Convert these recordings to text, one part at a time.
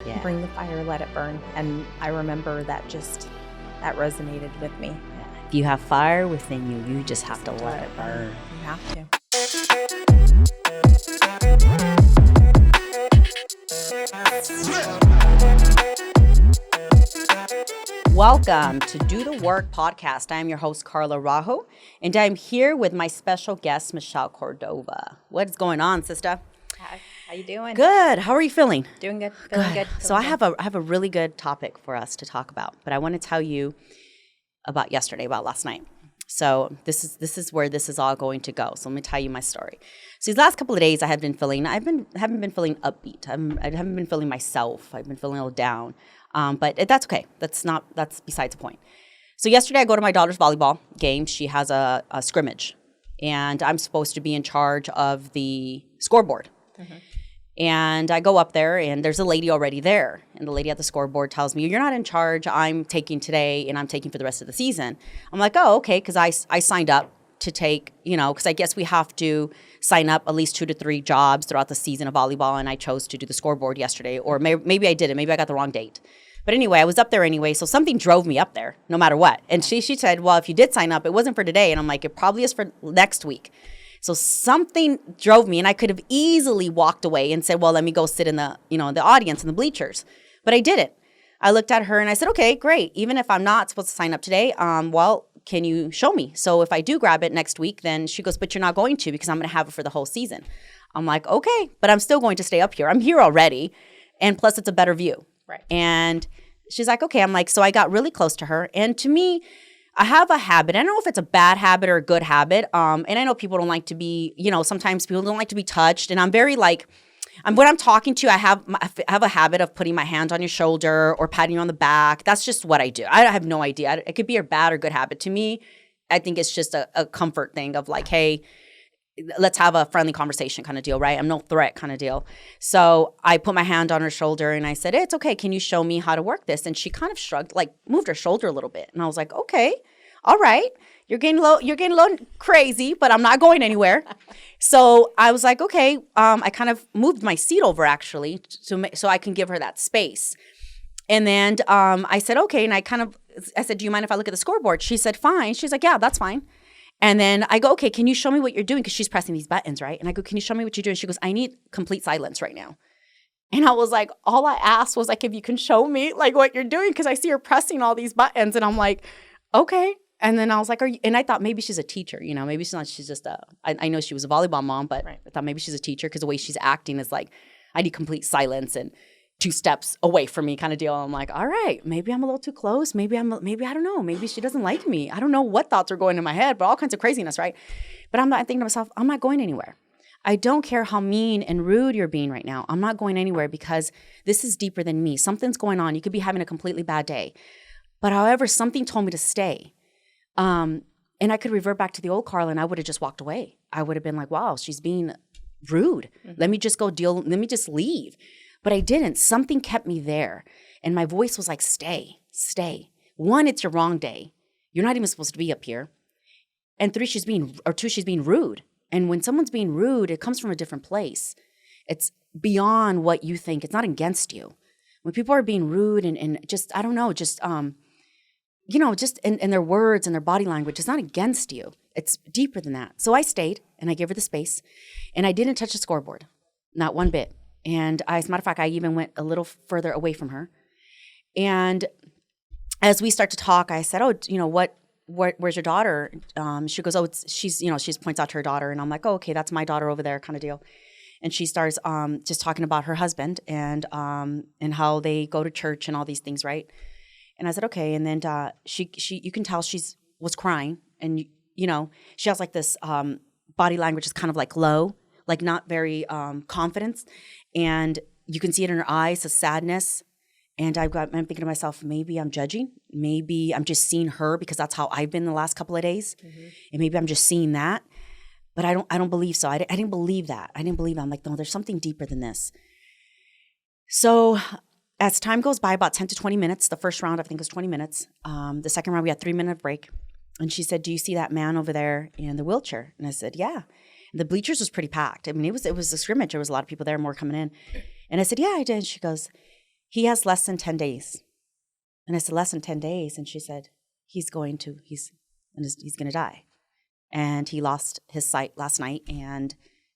Yeah. Bring the fire, let it burn. And I remember that resonated with me. If you have fire within you, you just have to let it burn. You have to. Welcome to Do the Work podcast. I am your host, Carla Araujo, and I'm here with my special guest, Michelle Cordova. What's going on, sister? Hi. How you doing? Good. How are you feeling? Doing good. Feeling good. So I have a really good topic for us to talk about, but I want to tell you about last night. So this is where this is all going to go. So let me tell you my story. So these last couple of days I haven't been feeling upbeat. I haven't been feeling myself. I've been feeling a little down. But that's okay. That's besides the point. So yesterday I go to my daughter's volleyball game. She has a scrimmage, and I'm supposed to be in charge of the scoreboard. Mm-hmm. And I go up there, and there's a lady already there. And the lady at the scoreboard tells me, "You're not in charge. I'm taking today, and I'm taking for the rest of the season." I'm like, "Oh, okay," because I signed up to take, because I guess we have to sign up at least 2 to 3 jobs throughout the season of volleyball, and I chose to do the scoreboard yesterday. Or maybe I didn't. Maybe I got the wrong date. But anyway, I was up there anyway, so something drove me up there, no matter what. And she said, "Well, if you did sign up, it wasn't for today." And I'm like, "It probably is for next week." So something drove me, and I could have easily walked away and said, "Well, let me go sit in the audience in the bleachers." But I didn't. I looked at her and I said, "Okay, great. Even if I'm not supposed to sign up today, well, can you show me? So if I do grab it next week," then she goes, "But you're not going to, because I'm going to have it for the whole season." I'm like, "Okay, but I'm still going to stay up here. I'm here already. And plus it's a better view." Right. And she's like, "Okay." I'm like, so I got really close to her. And to me, I have a habit. I don't know if it's a bad habit or a good habit. And I know people don't like to be, sometimes people don't like to be touched. And I'm very when I'm talking to you, I have a habit of putting my hand on your shoulder or patting you on the back. That's just what I do. I have no idea. It could be a bad or good habit. To me, I think it's just a comfort thing of like, hey, let's have a friendly conversation kind of deal, right? I'm no threat kind of deal. So I put my hand on her shoulder and I said, "It's okay. Can you show me how to work this?" And she kind of shrugged, moved her shoulder a little bit. And I was like, "Okay, all right. You're getting a little crazy, but I'm not going anywhere." So I was like, "Okay." I kind of moved my seat over actually so I can give her that space. And then I said, "Okay." And I said, "Do you mind if I look at the scoreboard?" She said, "Fine." She's like, "Yeah, that's fine." And then I go, "Okay, can you show me what you're doing?" Because she's pressing these buttons, right? And I go, "Can you show me what you're doing?" She goes, "I need complete silence right now." And I was like, all I asked was if you can show me what you're doing, because I see her pressing all these buttons. And I'm like, "Okay." And then I was like, and I thought maybe she's a teacher, maybe she's not, she's just I know she was a volleyball mom, but right. I thought maybe she's a teacher, because the way she's acting is like, I need complete silence and 2 steps away from me kind of deal. I'm like, all right, maybe I'm a little too close. Maybe I don't know. Maybe she doesn't like me. I don't know what thoughts are going in my head, but all kinds of craziness, right? But I'm thinking to myself, I'm not going anywhere. I don't care how mean and rude you're being right now. I'm not going anywhere, because this is deeper than me. Something's going on. You could be having a completely bad day. But however, something told me to stay. And I could revert back to the old Carla, and I would have just walked away. I would have been like, "Wow, she's being rude. Mm-hmm. Let me just leave." But I didn't. Something kept me there. And my voice was like, stay. 1, it's your wrong day. You're not even supposed to be up here. And 2, she's being rude. And when someone's being rude, it comes from a different place. It's beyond what you think. It's not against you. When people are being rude and just, I don't know, just, just in their words and their body language, it's not against you. It's deeper than that. So I stayed, and I gave her the space, and I didn't touch the scoreboard, not one bit. And as a matter of fact, I even went a little further away from her. And as we start to talk, I said, "Oh, where's your daughter?" She goes, "Oh, she points out to her daughter." And I'm like, "Oh, okay, that's my daughter over there," kind of deal. And she starts just talking about her husband and how they go to church and all these things, right? And I said, "Okay." And then she you can tell was crying, and she has this body language is kind of low, not very confident, and you can see it in her eyes, the sadness. And I'm thinking to myself, maybe I'm judging, maybe I'm just seeing her because that's how I've been the last couple of days, mm-hmm. and maybe I'm just seeing that, but I don't believe so. I didn't believe that. I'm like, no, there's something deeper than this. So as time goes by, about 10 to 20 minutes, the first round I think was 20 minutes. The second round we had 3-minute break, and she said, "Do you see that man over there in the wheelchair?" And I said, "Yeah." The bleachers was pretty packed. I mean, it was a scrimmage. There was a lot of people there, more coming in. And I said, "Yeah, I did." And she goes, he has less than 10 days. And I said, less than 10 days. And she said, he's going to die. And he lost his sight last night, and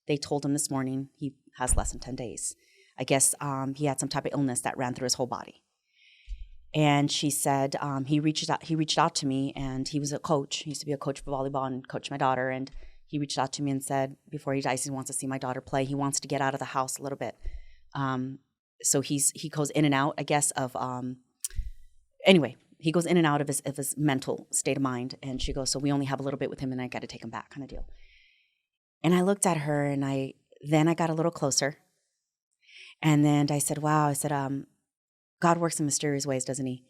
they told him this morning he has less than 10 days. I guess he had some type of illness that ran through his whole body. And she said he reached out to me, and he was a coach. He used to be a coach for volleyball and coached my daughter. And he reached out to me and said before he dies, he wants to see my daughter play. He wants to get out of the house a little bit. So he goes in and out, I guess, of anyway, he goes in and out of his mental state of mind. And she goes, so we only have a little bit with him, and I got to take him back, kind of deal. And I looked at her, and I got a little closer. And then I said, wow, I said, God works in mysterious ways, doesn't he?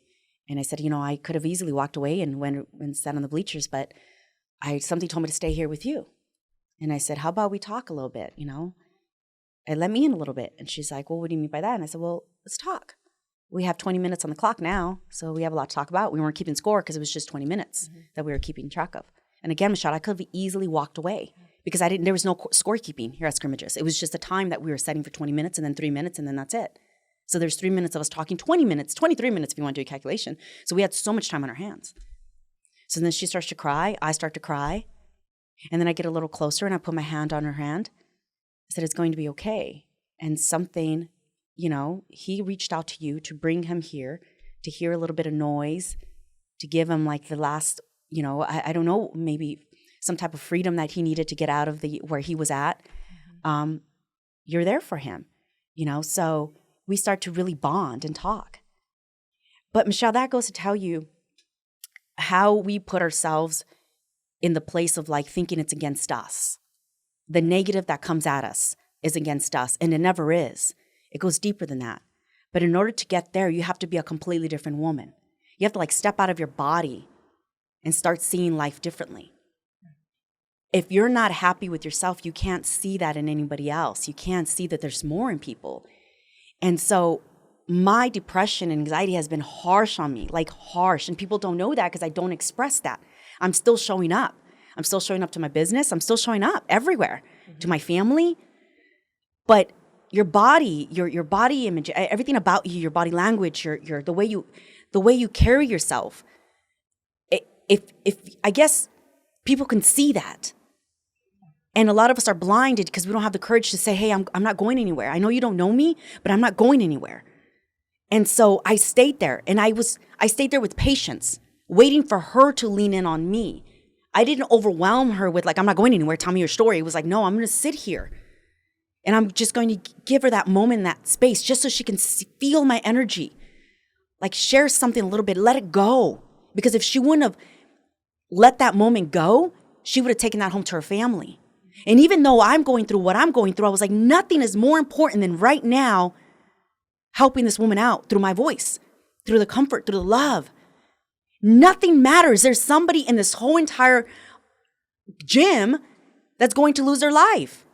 And I said, I could have easily walked away and went and sat on the bleachers, but something told me to stay here with you. And I said, how about we talk a little bit, And let me in a little bit. And she's like, well, what do you mean by that? And I said, well, let's talk. We have 20 minutes on the clock now, so we have a lot to talk about. We weren't keeping score because it was just 20 minutes that we were keeping track of. And again, Michelle, I could have easily walked away because there was no scorekeeping here at scrimmages. It was just a time that we were setting for 20 minutes and then 3 minutes, and then that's it. So there's 3 minutes of us talking, 20 minutes, 23 minutes if you want to do a calculation. So we had so much time on our hands. So then she starts to cry. I start to cry. And then I get a little closer, and I put my hand on her hand. I said, it's going to be okay. And something, he reached out to you to bring him here, to hear a little bit of noise, to give him like the last, I don't know, maybe some type of freedom that he needed to get out of where he was at. You're there for him, so we start to really bond and talk. But Michelle, that goes to tell you how we put ourselves in the place of like thinking it's against us. The negative that comes at us is against us, and it never is. It goes deeper than that. But in order to get there, you have to be a completely different woman. You have to like step out of your body and start seeing life differently. If you're not happy with yourself, you can't see that in anybody else. You can't see that there's more in people. And so my depression and anxiety has been harsh on me, like harsh. And people don't know that because I don't express that. I'm still showing up. I'm still showing up to my business. I'm still showing up everywhere, to my family. But your body, your body image, everything about you, your body language, your the way you carry yourself. If I guess people can see that. And a lot of us are blinded because we don't have the courage to say, hey, I'm not going anywhere. I know you don't know me, but I'm not going anywhere. And so I stayed there, and I stayed there with patience, waiting for her to lean in on me. I didn't overwhelm her with like, I'm not going anywhere, tell me your story. It was like, no, I'm going to sit here. And I'm just going to give her that moment, that space, just so she can feel my energy. Like share something a little bit, let it go. Because if she wouldn't have let that moment go, she would have taken that home to her family. And even though I'm going through what I'm going through, I was like, nothing is more important than right now helping this woman out through my voice, through the comfort, through the love. Nothing matters. There's somebody in this whole entire gym that's going to lose their life.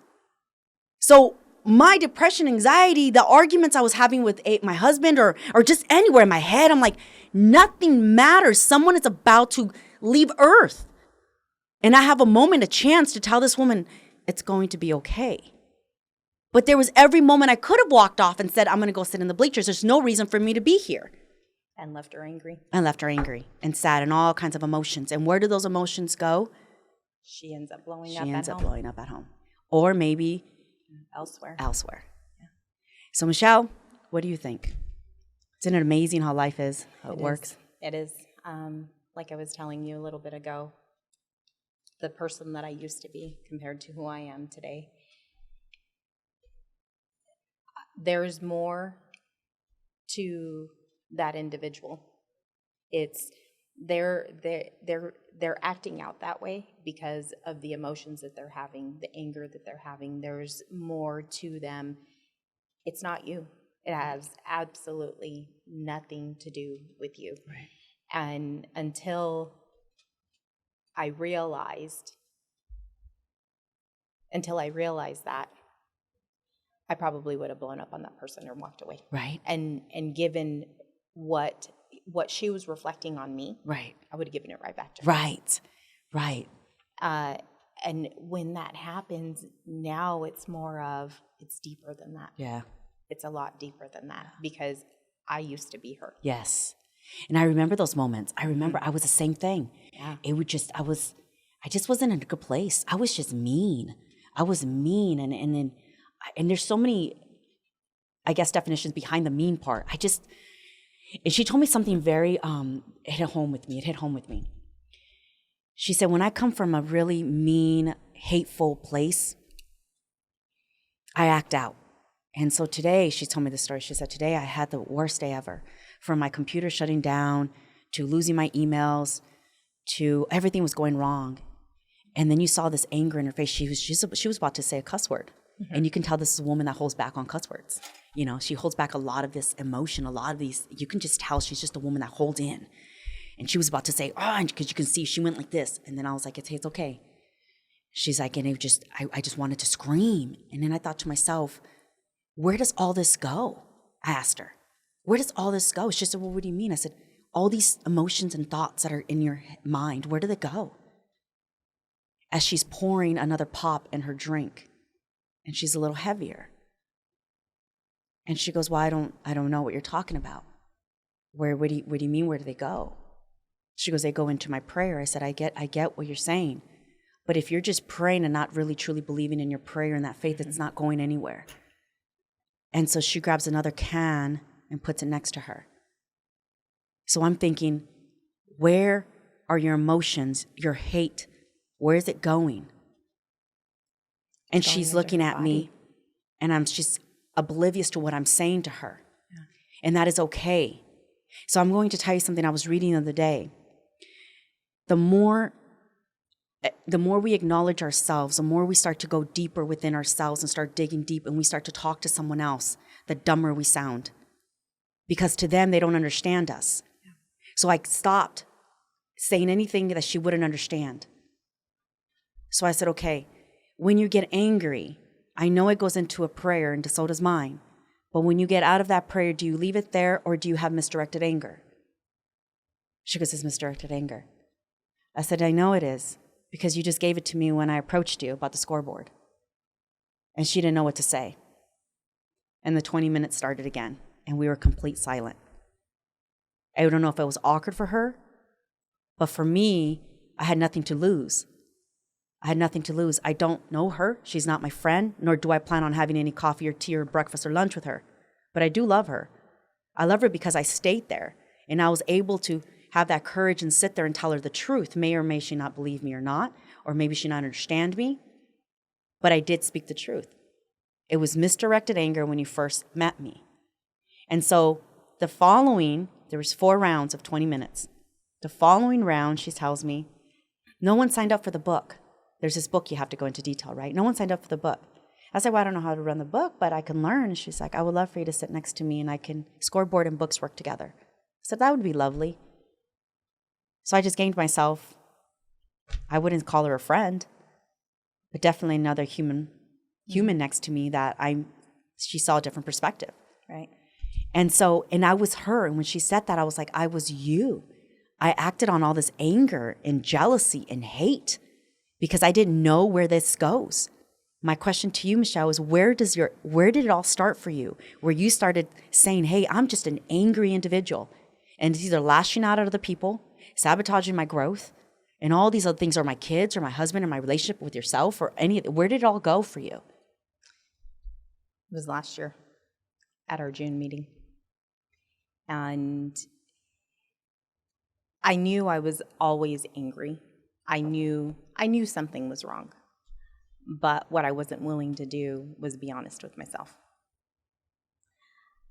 So my depression, anxiety, the arguments I was having with my husband or just anywhere in my head, I'm like, nothing matters. Someone is about to leave Earth. And I have a moment, a chance to tell this woman, it's going to be okay. But there was every moment I could have walked off and said, I'm going to go sit in the bleachers. There's no reason for me to be here. And left her angry. And sad and all kinds of emotions. And where do those emotions go? She ends up blowing up at home. Or maybe elsewhere. Yeah. So Michelle, what do you think? Isn't it amazing how life is, how it works? It is. Like I was telling you a little bit ago, the person that I used to be compared to who I am today. There's more to that individual. It's they're acting out that way because of the emotions that they're having, the anger that they're having. There's more to them. It's not you. It has absolutely nothing to do with you. Right. And until I realized that, I probably would have blown up on that person or walked away. Right. And given what she was reflecting on me, right, I would have given it right back to her. Right. And when that happens, now it's more of, it's deeper than that. Yeah. It's a lot deeper than that because I used to be her. Yes. And I remember those moments. I remember I was the same thing. Yeah. It would just, I just wasn't in a good place. I was just mean. I was mean. And there's so many, I guess, definitions behind the mean part. And she told me something very, it hit home with me. She said, when I come from a really mean, hateful place, I act out. And so today, she told me the story. She said, today I had the worst day ever. From my computer shutting down, to losing my emails, to everything was going wrong. And then you saw this anger in her face. She was about to say a cuss word. Mm-hmm. And you can tell this is a woman that holds back on cuss words. You know, she holds back a lot of this emotion, a lot of these, you can just tell she's just a woman that holds in. And she was about to say, because you can see she went like this. And then I was like, it's okay. She's like, and I just wanted to scream. And then I thought to myself, where does all this go? I asked her, where does all this go? She said, well, what do you mean? I said, all these emotions and thoughts that are in your mind, where do they go? As she's pouring another pop in her drink, and she's a little heavier. And she goes, well, I don't know what you're talking about. What do you mean, where do they go? She goes, they go into my prayer. I said, I get what you're saying. But if you're just praying and not really truly believing in your prayer and that faith, it's not going anywhere. And so she grabs another can and puts it next to her. So I'm thinking, where are your emotions, your hate? Where is it going? And she's looking at me, and she's oblivious to what I'm saying to her. Yeah. And that is okay. So I'm going to tell you something I was reading the other day. The more we acknowledge ourselves, the more we start to go deeper within ourselves and start digging deep, and we start to talk to someone else, the dumber we sound. Because to them, they don't understand us. Yeah. So I stopped saying anything that she wouldn't understand. So I said, okay, when you get angry, I know it goes into a prayer, and so does mine. But when you get out of that prayer, do you leave it there, or do you have misdirected anger? She goes, it's misdirected anger. I said, I know it is, because you just gave it to me when I approached you about the scoreboard. And she didn't know what to say. And the 20 minutes started again, and we were complete silent. I don't know if it was awkward for her, but for me, I had nothing to lose. I don't know her. She's not my friend, nor do I plan on having any coffee or tea or breakfast or lunch with her. But I do love her. I love her because I stayed there, and I was able to have that courage and sit there and tell her the truth. May or may she not believe me or maybe she not understand me. But I did speak the truth. It was misdirected anger when you first met me. And so there was 4 rounds of 20 minutes. The following round, she tells me, no one signed up for the book. There's this book you have to go into detail, right? No one signed up for the book. I said, well, I don't know how to run the book, but I can learn. And she's like, I would love for you to sit next to me and I can scoreboard and books work together. I said, that would be lovely. So I just gained myself, I wouldn't call her a friend, but definitely another human next to me that she saw a different perspective. Right. And I was her. And when she said that, I was like, I was you. I acted on all this anger and jealousy and hate because I didn't know where this goes. My question to you, Michelle, is where did it all start for you? Where you started saying, hey, I'm just an angry individual. And it's either lashing out at other people, sabotaging my growth, and all these other things, or my kids, or my husband, or my relationship with yourself, or where did it all go for you? It was last year at our June meeting. And I knew I was always angry. I knew something was wrong. But what I wasn't willing to do was be honest with myself.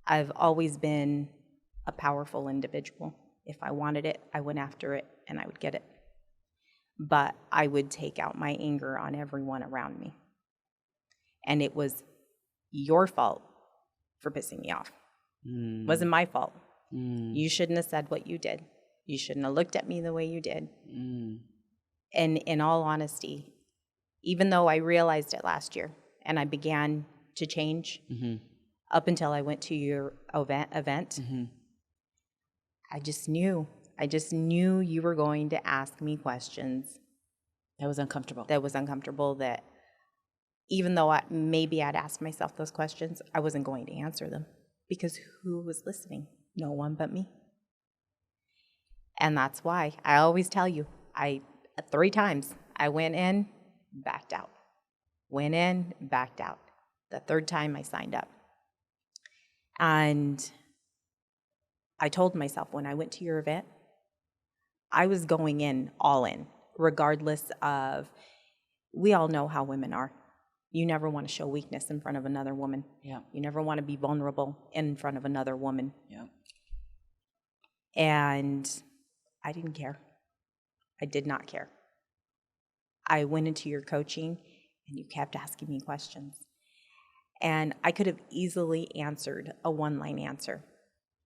I've always been a powerful individual. If I wanted it, I went after it, and I would get it. But I would take out my anger on everyone around me. And it was your fault for pissing me off. It wasn't my fault. You shouldn't have said what you did. You shouldn't have looked at me the way you did. And in all honesty, even though I realized it last year and I began to change up until I went to your event, I just knew you were going to ask me questions. That was uncomfortable. That even though I'd asked myself those questions, I wasn't going to answer them because who was listening? No one but me. And that's why I always tell you, 3 times I went in, backed out. Went in, backed out. The 3rd time I signed up. And I told myself when I went to your event, I was going in all in, regardless of, we all know how women are. You never want to show weakness in front of another woman. Yeah. You never want to be vulnerable in front of another woman. Yeah. And I didn't care. I did not care. I went into your coaching and you kept asking me questions. And I could have easily answered a one-line answer,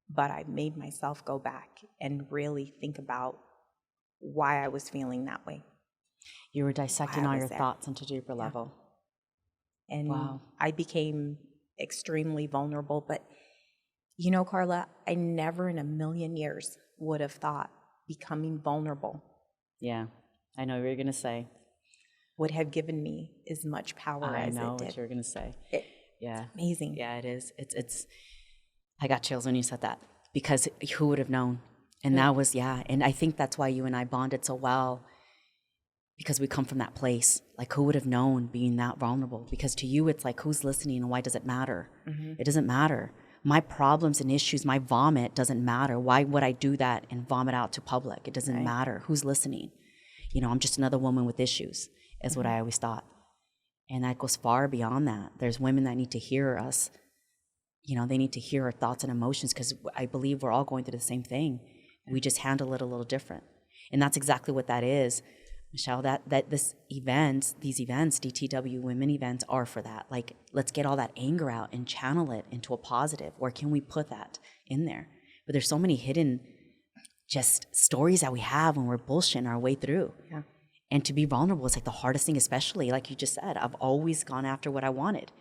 but I made myself go back and really think about why I was feeling that way. You were dissecting all your thoughts into deeper level. And wow. I became extremely vulnerable. But, you know, Carla, I never in a million years would have thought becoming vulnerable. Yeah, I know what you're going to say. Would have given me as much power as it did. I know what you're going to say. Yeah. It's amazing. Yeah, it is. It's. I got chills when you said that, because who would have known? And that was, and I think that's why you and I bonded so well, because we come from that place. Like, who would have known being that vulnerable? Because to you, it's like, who's listening and why does it matter? Mm-hmm. It doesn't matter. My problems and issues, my vomit doesn't matter. Why would I do that and vomit out to public? It doesn't matter. Who's listening? You know, I'm just another woman with issues, is what I always thought. And that goes far beyond that. There's women that need to hear us. You know, they need to hear our thoughts and emotions, because I believe we're all going through the same thing. We just handle it a little different. And that's exactly what that is, Michelle, that these events, DTW women events, are for that. Like, let's get all that anger out and channel it into a positive. Where can we put that in there? But there's so many hidden just stories that we have when we're bullshitting our way through. Yeah. And to be vulnerable is like the hardest thing, especially like you just said. I've always gone after what I wanted,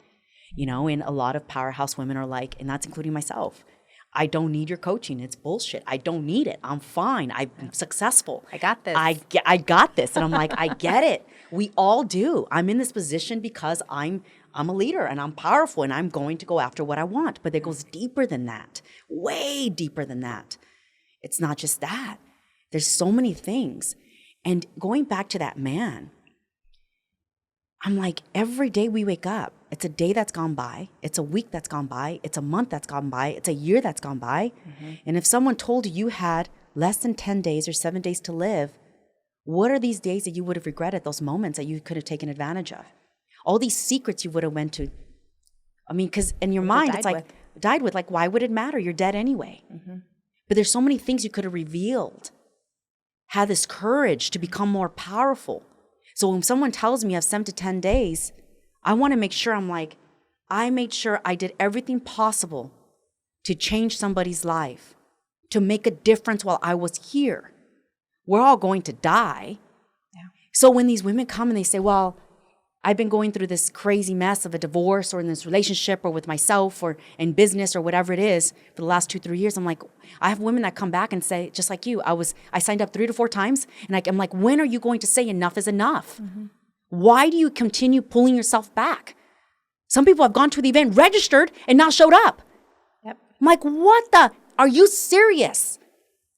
you know, and a lot of powerhouse women are like, and that's including myself, I don't need your coaching. It's bullshit. I don't need it. I'm fine. I'm successful. I got this. I got this. And I'm like, I get it. We all do. I'm in this position because I'm a leader and I'm powerful and I'm going to go after what I want. But it goes deeper than that, way deeper than that. It's not just that. There's so many things. And going back to that man, I'm like, every day we wake up, it's a day that's gone by. It's a week that's gone by. It's a month that's gone by. It's a year that's gone by. Mm-hmm. And if someone told you had less than 10 days or 7 days to live, what are these days that you would have regretted, those moments that you could have taken advantage of? All these secrets you would have went to. I mean, because in your mind, it's like, died with, like, why would it matter? You're dead anyway. Mm-hmm. But there's so many things you could have revealed. Had this courage to become more powerful. So when someone tells me I have 7 to 10 days, I want to make sure I made sure I did everything possible to change somebody's life, to make a difference while I was here. We're all going to die. Yeah. So when these women come and they say, well, I've been going through this crazy mess of a divorce or in this relationship or with myself or in business or whatever it is for the last 2-3 years. I'm like, I have women that come back and say, just like you, I signed up 3 to 4 times. And I'm like, when are you going to say enough is enough? Mm-hmm. Why do you continue pulling yourself back? Some people have gone to the event, registered, and not showed up. Yep. I'm like, what the? Are you serious?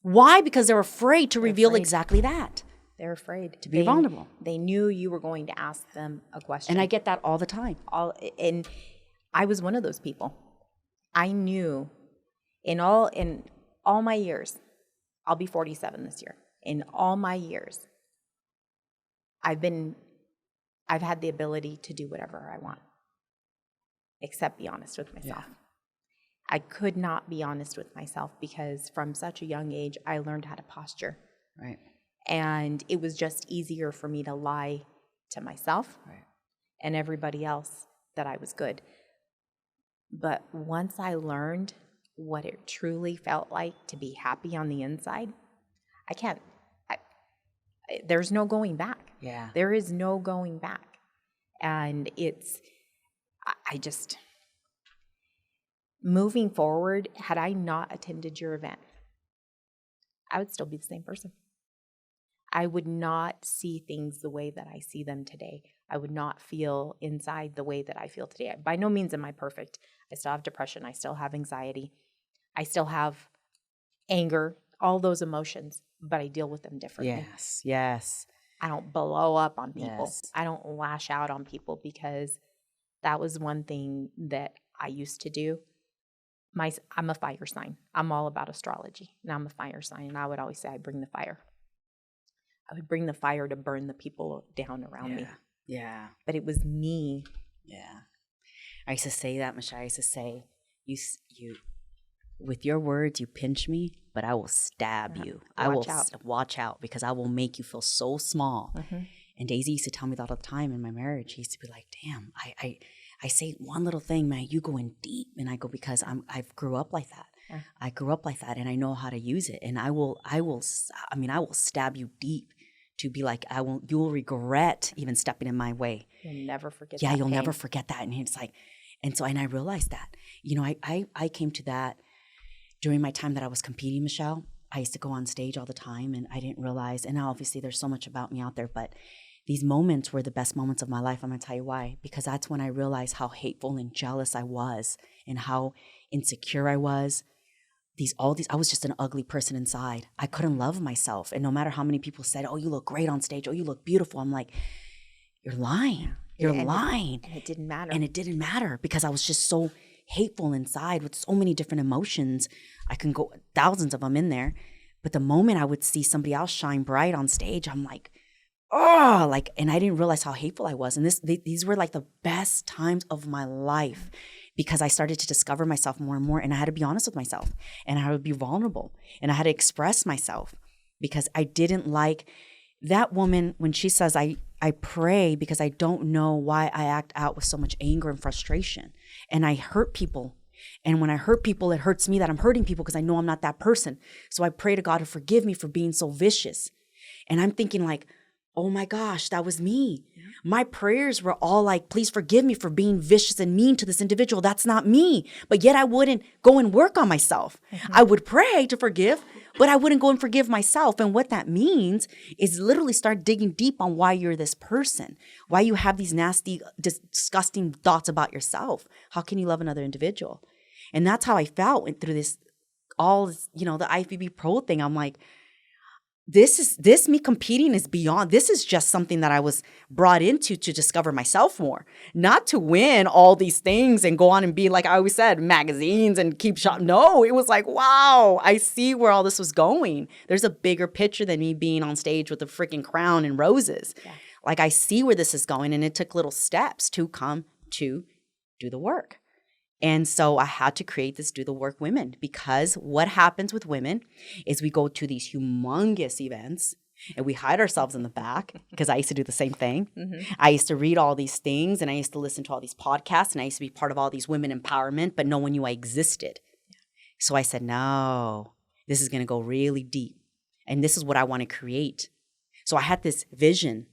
Why? Because they're afraid to reveal exactly that. They're afraid to be vulnerable. They knew you were going to ask them a question. And I get that all the time. And I was one of those people. I knew in all my years, I'll be 47 this year. In all my years, I've had the ability to do whatever I want, except be honest with myself. Yeah. I could not be honest with myself because from such a young age, I learned how to posture. Right. And it was just easier for me to lie to myself and everybody else that I was good. But once I learned what it truly felt like to be happy on the inside, there's no going back. Yeah. There is no going back. And moving forward, had I not attended your event, I would still be the same person. I would not see things the way that I see them today. I would not feel inside the way that I feel today. By no means am I perfect. I still have depression. I still have anxiety. I still have anger, all those emotions, but I deal with them differently. Yes. I don't blow up on people. Yes. I don't lash out on people, because that was one thing that I used to do. I'm a fire sign. I'm all about astrology, and I'm a fire sign. And I would always say I bring the fire. I would bring the fire to burn the people down around me. Yeah. But it was me. Yeah. I used to say that, Michelle. I used to say, you, with your words, you pinch me, but I will stab you. Watch out, because I will make you feel so small. Mm-hmm. And Daisy used to tell me that all the time in my marriage. She used to be like, damn, I say one little thing, man, you go in deep. And I go, because I grew up like that. Yeah. I grew up like that, and I know how to use it. And I will stab you deep to be like, you will regret even stepping in my way. You'll never forget that. Yeah, you'll pain. never forget that. And it's like, and I realized that, I came to that during my time that I was competing, Michelle. I used to go on stage all the time, and I didn't realize, and now obviously there's so much about me out there, but these moments were the best moments of my life. I'm going to tell you why. Because that's when I realized how hateful and jealous I was, and how insecure I was. I was just an ugly person inside. I couldn't love myself. And no matter how many people said, oh, you look great on stage. Oh, you look beautiful. I'm like, you're lying. You're lying. And it didn't matter. And it didn't matter, because I was just so hateful inside with so many different emotions. I can go thousands of them in there. But the moment I would see somebody else shine bright on stage, I'm like, oh, and I didn't realize how hateful I was. And these were like the best times of my life, because I started to discover myself more and more, and I had to be honest with myself, and I had to be vulnerable, and I had to express myself, because I didn't like that woman when she says, I pray because I don't know why I act out with so much anger and frustration, and I hurt people. And when I hurt people, it hurts me that I'm hurting people, because I know I'm not that person. So I pray to God to forgive me for being so vicious. And I'm thinking like, oh my gosh, that was me. Yeah. My prayers were all like, please forgive me for being vicious and mean to this individual. That's not me. But yet I wouldn't go and work on myself. Mm-hmm. I would pray to forgive, but I wouldn't go and forgive myself. And what that means is literally start digging deep on why you're this person, why you have these nasty, disgusting thoughts about yourself. How can you love another individual? And that's how I felt through the IFBB Pro thing. I'm like, me competing is beyond. This is just something that I was brought into to discover myself more, not to win all these things and go on and be, like I always said, magazines and keep shot. No, it was like, wow, I see where all this was going. There's a bigger picture than me being on stage with a freaking crown and roses. Yeah. Like, I see where this is going, and it took little steps to come to do the work. And so I had to create this Do the Work Women, because what happens with women is we go to these humongous events and we hide ourselves in the back, because I used to do the same thing. Mm-hmm. I used to read all these things, and I used to listen to all these podcasts, and I used to be part of all these women empowerment, but no one knew I existed. So I said, no, this is going to go really deep, and this is what I want to create. So I had this vision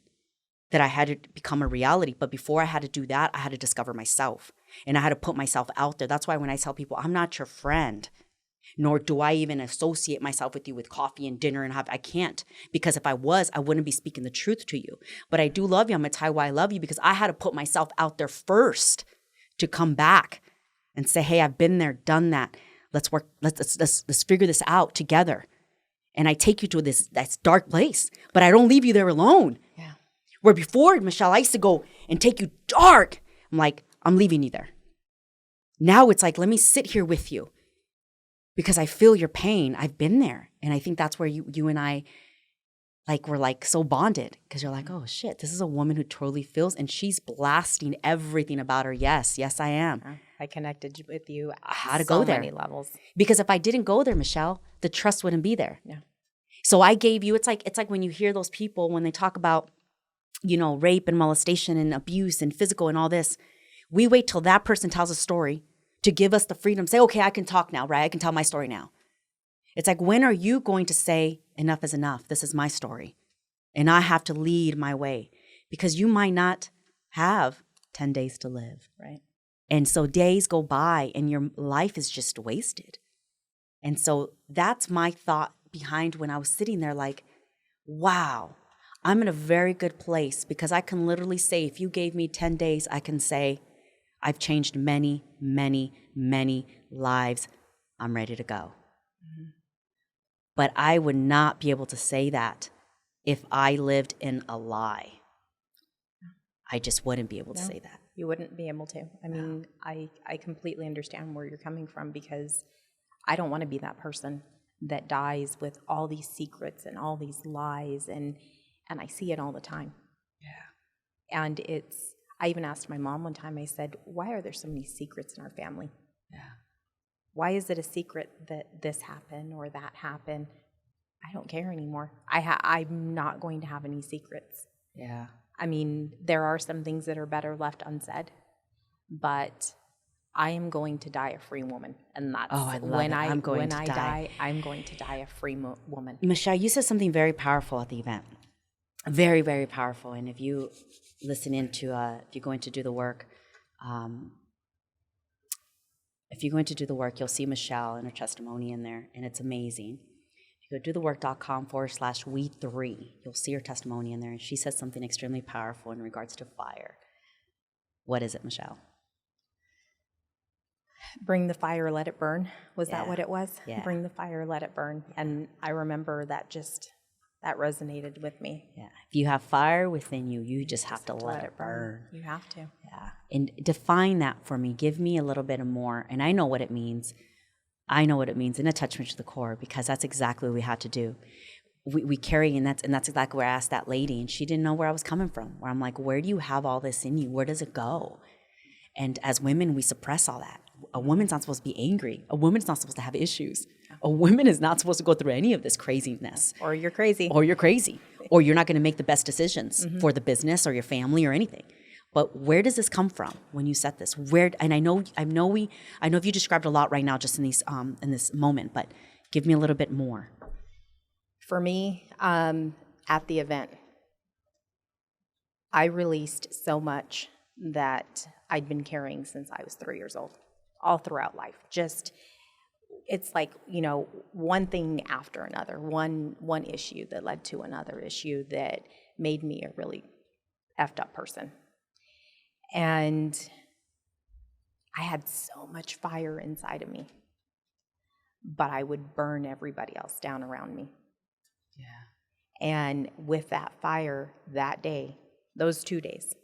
that I had to become a reality. But before I had to do that, I had to discover myself, and I had to put myself out there. That's why when I tell people, I'm not your friend, nor do I even associate myself with you with coffee and dinner I can't, because if I was, I wouldn't be speaking the truth to you. But I do love you. I'm going to tell you why I love you, because I had to put myself out there first to come back and say, hey, I've been there, done that. Let's work. Let's figure this out together. And I take you to this dark place, but I don't leave you there alone. Yeah. Where before, Michelle, I used to go and take you dark. I'm like, I'm leaving you there. Now it's like, let me sit here with you, because I feel your pain. I've been there. And I think that's where you and I, we're so bonded, because you're like, oh shit, this is a woman who totally feels, and she's blasting everything about her. Yes, I am. I connected with you. I had to go there. So many levels. Because if I didn't go there, Michelle, the trust wouldn't be there. Yeah. So I gave you, it's like when you hear those people, when they talk about, rape and molestation and abuse and physical and all this, we wait till that person tells a story to give us the freedom to say, okay, I can talk now, right? I can tell my story now. It's like, when are you going to say enough is enough? This is my story, and I have to lead my way, because you might not have 10 days to live, right? And so days go by and your life is just wasted. And so that's my thought behind when I was sitting there like, wow, I'm in a very good place, because I can literally say, if you gave me 10 days, I can say, I've changed many, many, many lives. I'm ready to go. Mm-hmm. But I would not be able to say that if I lived in a lie. I just wouldn't be able to say that. You wouldn't be able to. I mean, I completely understand where you're coming from, because I don't want to be that person that dies with all these secrets and all these lies, and I see it all the time. Yeah. And I even asked my mom one time, I said, why are there so many secrets in our family? Yeah. Why is it a secret that this happened or that happened? I don't care anymore. I'm not going to have any secrets. Yeah. I mean, there are some things that are better left unsaid, but I am going to die a free woman, and that's when I die. I'm going to die a free woman. Michelle, you said something very powerful at the event, very, very powerful. And if you listen into, if you're going to do the work, you'll see Michelle and her testimony in there, and it's amazing. Go to dothework.com/we3. You'll see her testimony in there, and she says something extremely powerful in regards to fire. What is it, Michelle? Bring the fire, let it burn. Was that what it was? Yeah. Bring the fire, let it burn. And I remember that that resonated with me. Yeah. If you have fire within you, you just have to let it burn. You have to. Yeah. And define that for me. Give me a little bit more. And I know what it means. I know what it means in a touch me to the core, because that's exactly what we had to do. We carry, and that's exactly where I asked that lady, and she didn't know where I was coming from. Where I'm like, where do you have all this in you? Where does it go? And as women, we suppress all that. A woman's not supposed to be angry. A woman's not supposed to have issues. A woman is not supposed to go through any of this craziness. Or you're crazy. Or you're crazy. Or you're not going to make the best decisions for the business or your family or anything. But where does this come from when you set this? And I know if you described a lot right now just in this moment, but give me a little bit more. For me, at the event, I released so much that I'd been carrying since I was 3 years old, all throughout life. It's like, one thing after another, one issue that led to another issue that made me a really effed up person. And I had so much fire inside of me, but I would burn everybody else down around me. Yeah. And with that fire that day, those 2 days,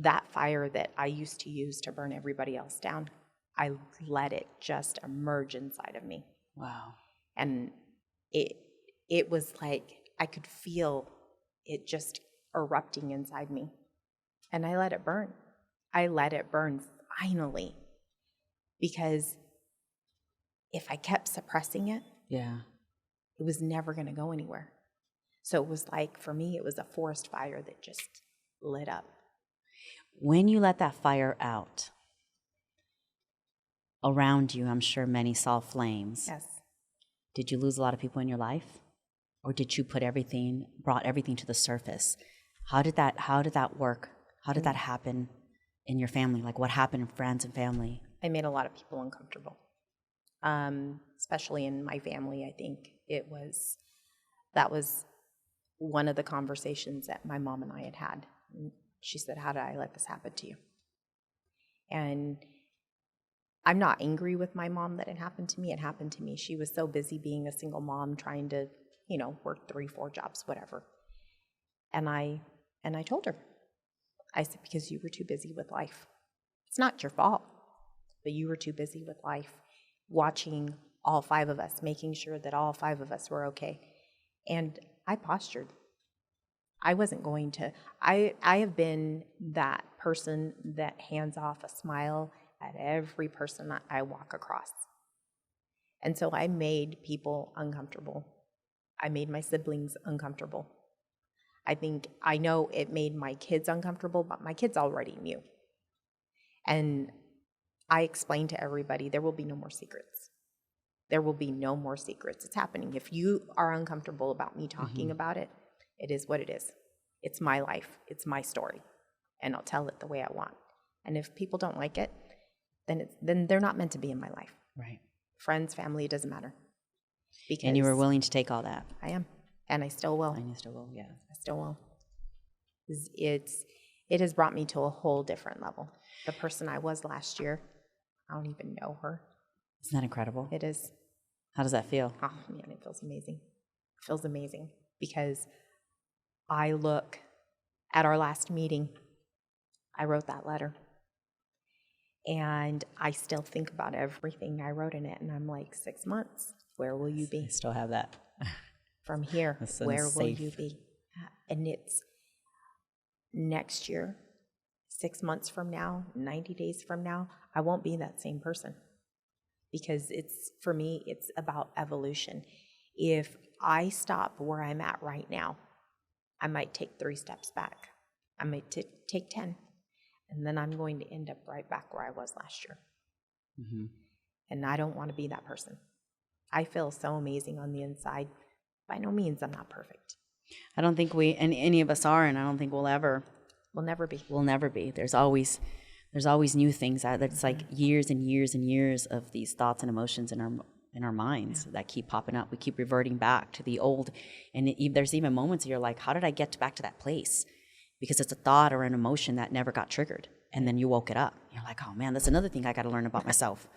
that fire that I used to use to burn everybody else down, I let it just emerge inside of me. Wow. And it was like I could feel it just erupting inside me. And I let it burn. I let it burn finally. Because if I kept suppressing it, it was never going to go anywhere. So it was like, for me, it was a forest fire that just lit up. When you let that fire out, around you, I'm sure many saw flames. Yes. Did you lose a lot of people in your life? Or did you brought everything to the surface? How did that work? How did that happen in your family? Like, what happened in friends and family? I made a lot of people uncomfortable, especially in my family. I think that was one of the conversations that my mom and I had. She said, how did I let this happen to you? And I'm not angry with my mom that it happened to me. It happened to me. She was so busy being a single mom, trying to, work 3-4 jobs, whatever. And I told her, I said, because you were too busy with life. It's not your fault, but you were too busy with life, watching all 5 of us, making sure that all 5 of us were okay. And I postured. I wasn't going to. I have been that person that hands off a smile at every person that I walk across. And so I made people uncomfortable. I made my siblings uncomfortable. I know it made my kids uncomfortable, but my kids already knew. And I explained to everybody, there will be no more secrets. There will be no more secrets. It's happening. If you are uncomfortable about me talking about it, it is what it is. It's my life. It's my story. And I'll tell it the way I want. And if people don't like it, then they're not meant to be in my life. Right. Friends, family, it doesn't matter. And you were willing to take all that. I am. And I still will. And you still will, yeah. I still will. It has brought me to a whole different level. The person I was last year, I don't even know her. Isn't that incredible? It is. How does that feel? Oh, man, it feels amazing. It feels amazing because I look at our last meeting. I wrote that letter. And I still think about everything I wrote in it. And I'm like, 6 months, where will you be? I still have that. From here, That's where will safe. you be? And it's next year, 6 months from now, 90 days from now, I won't be that same person. Because for me, it's about evolution. If I stop where I'm at right now, I might take 3 steps back. I might take 10. And then I'm going to end up right back where I was last year. Mm-hmm. And I don't want to be that person. I feel so amazing on the inside. By no means, I'm not perfect. I don't think any of us are, and I don't think we'll never be. We'll never be. There's always new things that's like years and years and years of these thoughts and emotions in our minds that keep popping up. We keep reverting back to the old, and there's even moments where you're like, how did I get back to that place? Because it's a thought or an emotion that never got triggered, and then you woke it up. You're like, oh man, that's another thing I got to learn about myself.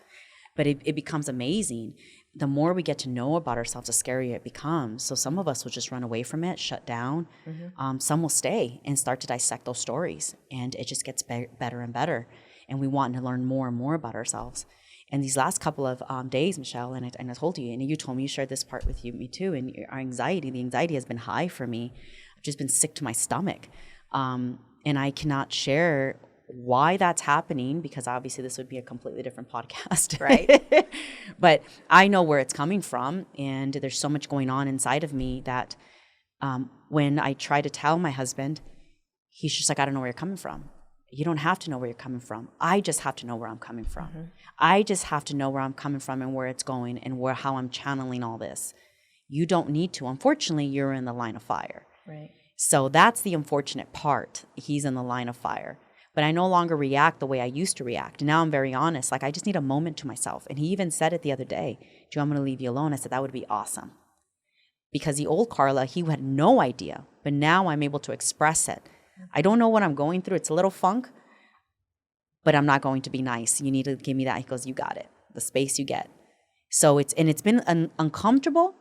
But it becomes amazing. The more we get to know about ourselves, the scarier it becomes. So some of us will just run away from it, shut down. Mm-hmm. Some will stay and start to dissect those stories, and it just gets better and better. And we want to learn more and more about ourselves. And these last couple of days, Michelle, and I told you, and you told me, you shared this part with me too, and the anxiety has been high for me. I've just been sick to my stomach. And I cannot share why that's happening, because obviously this would be a completely different podcast, right? But I know where it's coming from, and there's so much going on inside of me that when I try to tell my husband, he's just like, I don't know where you're coming from. You don't have to know where you're coming from. I just have to know where I'm coming from. Mm-hmm. I just have to know where I'm coming from and where it's going and how I'm channeling all this. You don't need to. Unfortunately, you're in the line of fire. Right. So that's the unfortunate part. He's in the line of fire. But I no longer react the way I used to react. Now I'm very honest. Like, I just need a moment to myself. And he even said it the other day. Do you want me to leave you alone? I said, that would be awesome. Because the old Carla, he had no idea. But now I'm able to express it. I don't know what I'm going through. It's a little funk. But I'm not going to be nice. You need to give me that. He goes, you got it. The space you get. So it's been uncomfortable.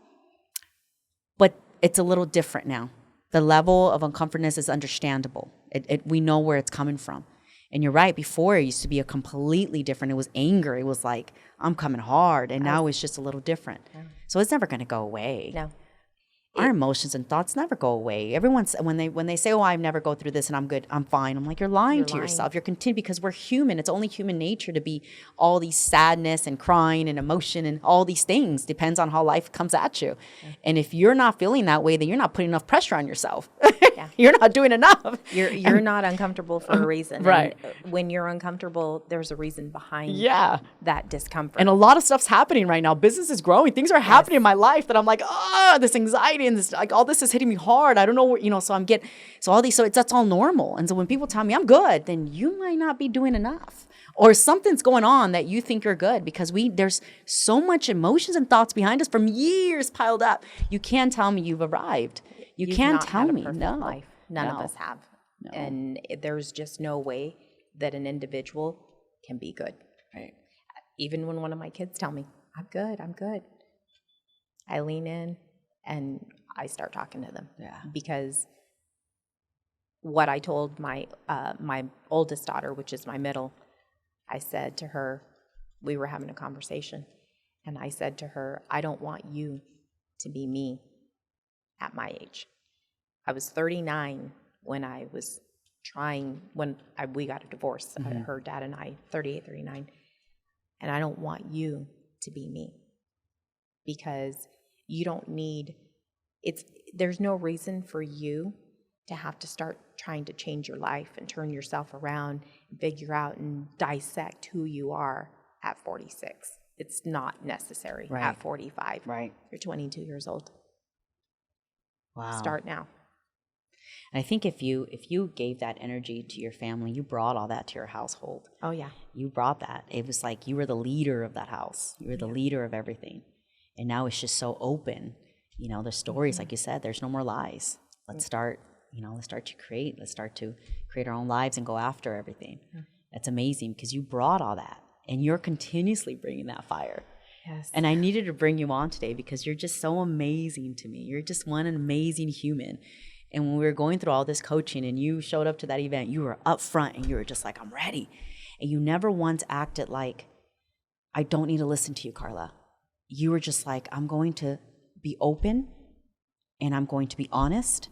But it's a little different now. The level of uncomfortableness is understandable. We know where it's coming from. And you're right, before it used to be a completely different, it was anger. It was like, I'm coming hard. And now it's just a little different. Yeah. So it's never going to go away. No. Our emotions and thoughts never go away. Everyone's when they say, "Oh, I never go through this and I'm good, I'm fine." I'm like, you're lying to yourself. You're continuing, because we're human. It's only human nature to be all these sadness and crying and emotion and all these things. Depends on how life comes at you. Yeah. And if you're not feeling that way, then you're not putting enough pressure on yourself. Yeah. You're not doing enough. You're not uncomfortable for a reason. Right. And when you're uncomfortable, there's a reason behind that discomfort. And a lot of stuff's happening right now. Business is growing. Things are happening in my life that I'm like, this anxiety and this, like, all this is hitting me hard. I don't know where, so that's all normal. And so when people tell me I'm good, then you might not be doing enough. Or something's going on that you think you're good, because there's so much emotions and thoughts behind us from years piled up. You can't tell me you've arrived. You've can't tell me. No. Life. None of us have. No. And there's just no way that an individual can be good. Right. Even when one of my kids tell me, I'm good. I lean in and I start talking to them. Yeah. Because what I told my oldest daughter, which is my middle, I said to her, we were having a conversation, and I said to her, I don't want you to be me at my age. I was 39 when we got a divorce. Mm-hmm. Her dad and I, 38, 39. And I don't want you to be me, because you don't need, there's no reason for you to have to start trying to change your life and turn yourself around and figure out and dissect who you are at 46. It's not necessary at 45. Right. You're 22 years old. Wow. Start now. And I think if you gave that energy to your family, you brought all that to your household. Oh, yeah. You brought that. It was like you were the leader of that house. You were the leader of everything. And now it's just so open. The stories, like you said, there's no more lies. Let's start to create. Let's start to create our own lives and go after everything. Yeah. That's amazing, because you brought all that. And you're continuously bringing that fire. Yes. And I needed to bring you on today because you're just so amazing to me. You're just one amazing human. And when we were going through all this coaching and you showed up to that event, you were up front and you were just like, I'm ready. And you never once acted like, I don't need to listen to you, Carla. You were just like, I'm going to be open and I'm going to be honest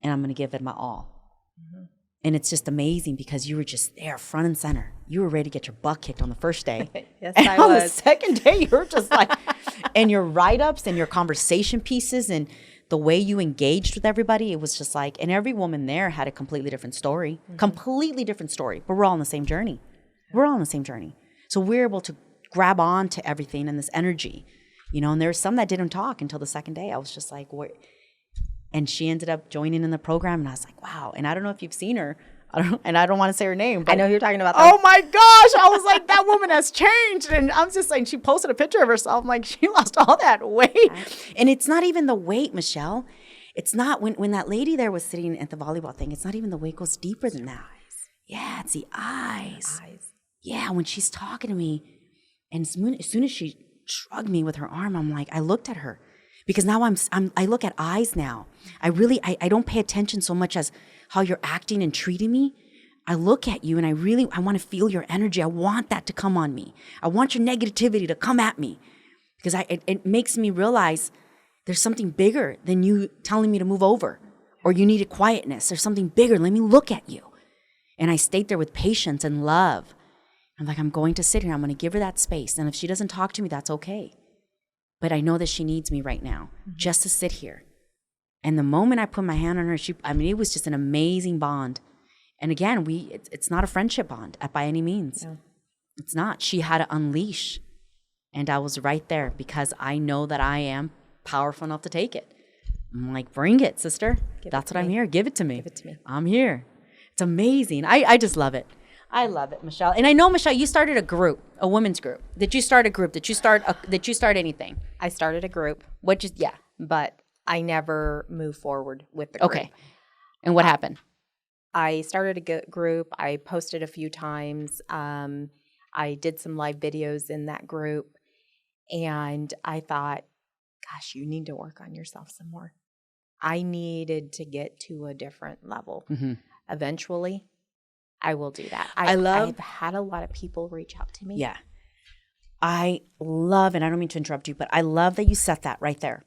and I'm going to give it my all. Mm-hmm. And it's just amazing because you were just there front and center. You were ready to get your butt kicked on the first day. Yes, and I on was. the second day, you were just like, and your write-ups and your conversation pieces and the way you engaged with everybody, it was just like, and every woman there had a completely different story, completely different story, but we're all on the same journey. We're all on the same journey. So we're able to grab on to everything and this energy, you know, and there's some that didn't talk until the second day. I was just like, what? And she ended up joining in the program and I was like, wow. And I don't know if you've seen her. I don't want to say her name. But I know who you're talking about. Oh my gosh. I was like, that woman has changed. And I'm just saying, she posted a picture of herself. I'm like, she lost all that weight. And it's not even the weight, Michelle. It's not when that lady there was sitting at the volleyball thing, it's not even the weight, it goes deeper than that. Yeah, it's the eyes. Yeah, when she's talking to me, and as soon as she shrugged me with her arm, I'm like, I looked at her. Because now I look at eyes now. I don't pay attention so much as how you're acting and treating me. I look at you and I want to feel your energy. I want that to come on me. I want your negativity to come at me. Because it makes me realize there's something bigger than you telling me to move over. Or you needed quietness. There's something bigger. Let me look at you. And I stayed there with patience and love. I'm like, I'm going to sit here. I'm going to give her that space. And if she doesn't talk to me, that's okay. But I know that she needs me right now, just to sit here. And the moment I put my hand on her, it was just an amazing bond. And again, it's not a friendship bond by any means. No. It's not. She had to unleash. And I was right there because I know that I am powerful enough to take it. I'm like, bring it, sister. That's what I'm here. Give it to me. Give it to me. I'm here. It's amazing. I just love it. I love it, Michelle. And I know, Michelle, you started a group, a women's group. Did you start a group? Did you start anything? I started a group. Yeah. But I never moved forward with the group. Okay. And what happened? I started a group. I posted a few times. I did some live videos in that group. And I thought, gosh, you need to work on yourself some more. I needed to get to a different level. Mm-hmm. Eventually, I will do that. I've had a lot of people reach out to me. Yeah. I love, and I don't mean to interrupt you, but I love that you set that right there.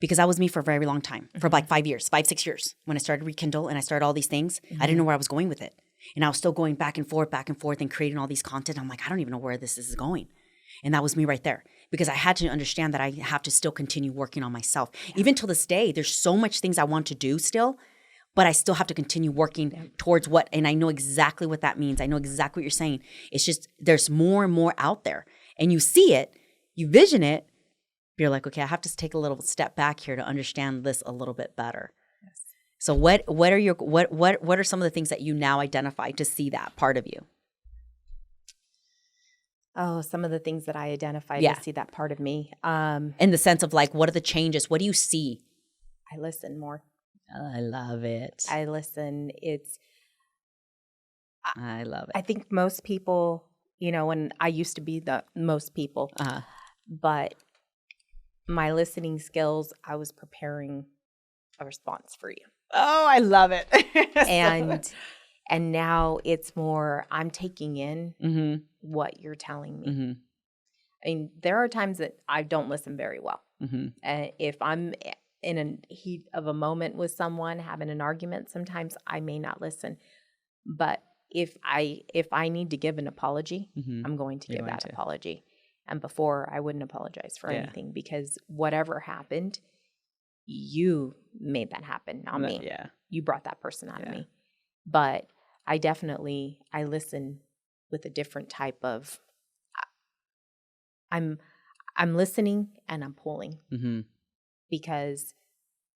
Because that was me for a very long time, for like 5 years, 6 years. When I started Rekindle and I started all these things, I didn't know where I was going with it. And I was still going back and forth and creating all these content. I'm like, I don't even know where this is going. And that was me right there. Because I had to understand that I have to still continue working on myself. Yeah. Even till this day, there's so much things I want to do still. But I still have to continue working towards what, and I know exactly what that means. I know exactly what you're saying. It's just, there's more and more out there. And you see it, you vision it, but you're like, okay, I have to take a little step back here to understand this a little bit better. Yes. So what are some of the things that you now identify to see that part of you? Oh, some of the things that I identify to see that part of me. In the sense of like, what are the changes? What do you see? I listen more. I love it. I listen. I love it. I think most people, and I used to be the most people, but my listening skills, I was preparing a response for you. Oh, I love it. And now it's more, I'm taking in what you're telling me. Mm-hmm. I mean, there are times that I don't listen very well. Mm-hmm. If I'm in a heat of a moment with someone, having an argument, sometimes I may not listen. But if I need to give an apology, I'm going to give that apology. And before, I wouldn't apologize for anything because whatever happened, you made that happen, not me. Yeah. You brought that person out of me. But I listen with a different type of, I'm listening and I'm pulling. Mm-hmm. Because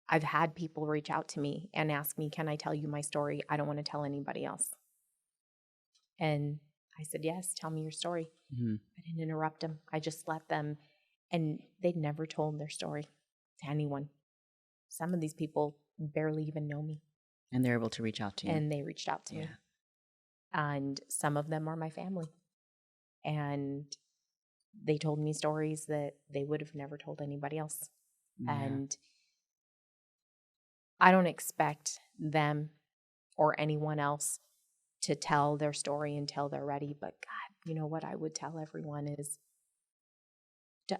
I've had people reach out to me and ask me, can I tell you my story? I don't want to tell anybody else. And I said, yes, tell me your story. Mm-hmm. I didn't interrupt them. I just let them. And they'd never told their story to anyone. Some of these people barely even know me. And they're able to reach out to you. And they reached out to me. And some of them are my family. And they told me stories that they would have never told anybody else. Yeah. And I don't expect them or anyone else to tell their story until they're ready. But God, you know what I would tell everyone is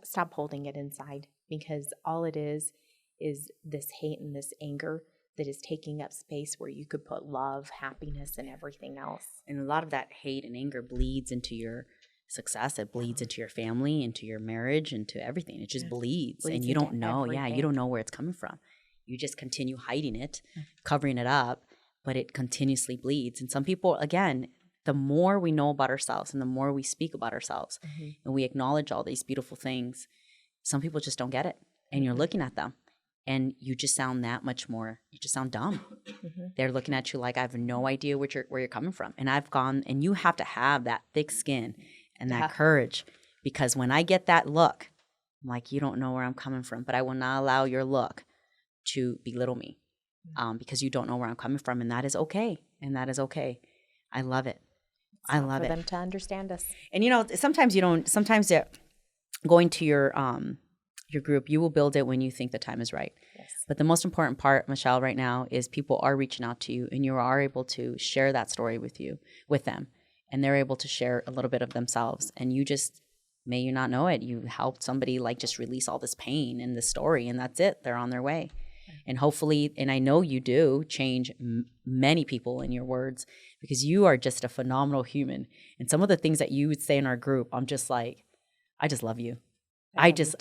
stop holding it inside, because all it is this hate and this anger that is taking up space where you could put love, happiness, and everything else. And a lot of that hate and anger bleeds into your success. It bleeds into your family, into your marriage, into everything. It just bleeds and you don't know. Everything. Yeah, you don't know where it's coming from. You just continue hiding it, covering it up, but it continuously bleeds. And some people, again, the more we know about ourselves and the more we speak about ourselves and we acknowledge all these beautiful things, some people just don't get it. And you're looking at them and you just sound that much more, you just sound dumb. They're looking at you like, I have no idea where you're coming from. And I've gone, and you have to have that thick skin and that courage, because when I get that look, I'm like, you don't know where I'm coming from, but I will not allow your look to belittle me because you don't know where I'm coming from. And that is okay. And that is okay. I love it. I love it. For them to understand us. And sometimes going to your group, you will build it when you think the time is right. Yes. But the most important part, Michelle, right now is people are reaching out to you and you are able to share that story with them. And they're able to share a little bit of themselves. And you just, may you not know it, you helped somebody like just release all this pain in this story, and that's it. They're on their way. And hopefully, and I know you do, change many people in your words, because you are just a phenomenal human. And some of the things that you would say in our group, I'm just like, I just love you. I just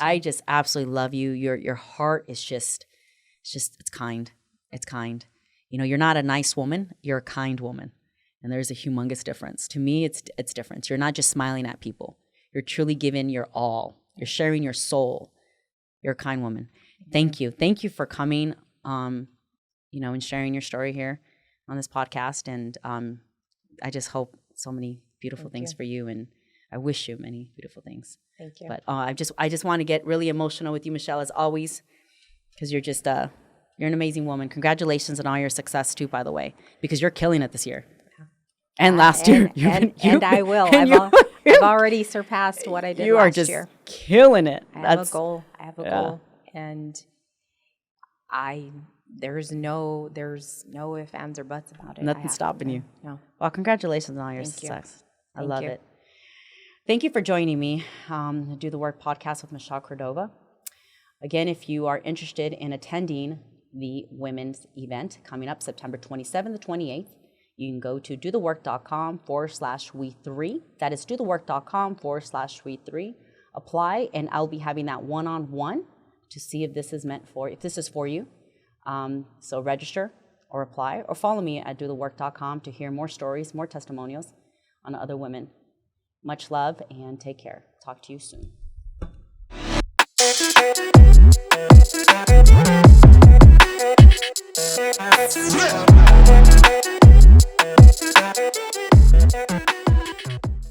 absolutely love you. Your heart is it's kind. It's kind. You're not a nice woman. You're a kind woman. And there's a humongous difference. To me, it's different. You're not just smiling at people. You're truly giving your all. You're sharing your soul. You're a kind woman. Thank you. Thank you for coming, and sharing your story here on this podcast. And I just hope so many beautiful things for you. And I wish you many beautiful things. Thank you. But I just want to get really emotional with you, Michelle, as always, because you're just you're an amazing woman. Congratulations on all your success too, by the way, because you're killing it this year. And last year. And I will. I've already surpassed what I did last year. You are just killing it. I have a goal. And there's no ifs, ands, or buts about it. Nothing stopping you. No. Well, congratulations on all your success. I love it. Thank you for joining me, the Do the Work podcast with Michelle Cordova. Again, if you are interested in attending the women's event coming up September 27th to 28th, you can go to dothework.com/we3. That is dothework.com/we3. Apply, and I'll be having that one-on-one to see if this is for you. So register or apply or follow me at dothework.com to hear more stories, more testimonials on other women. Much love and take care. Talk to you soon.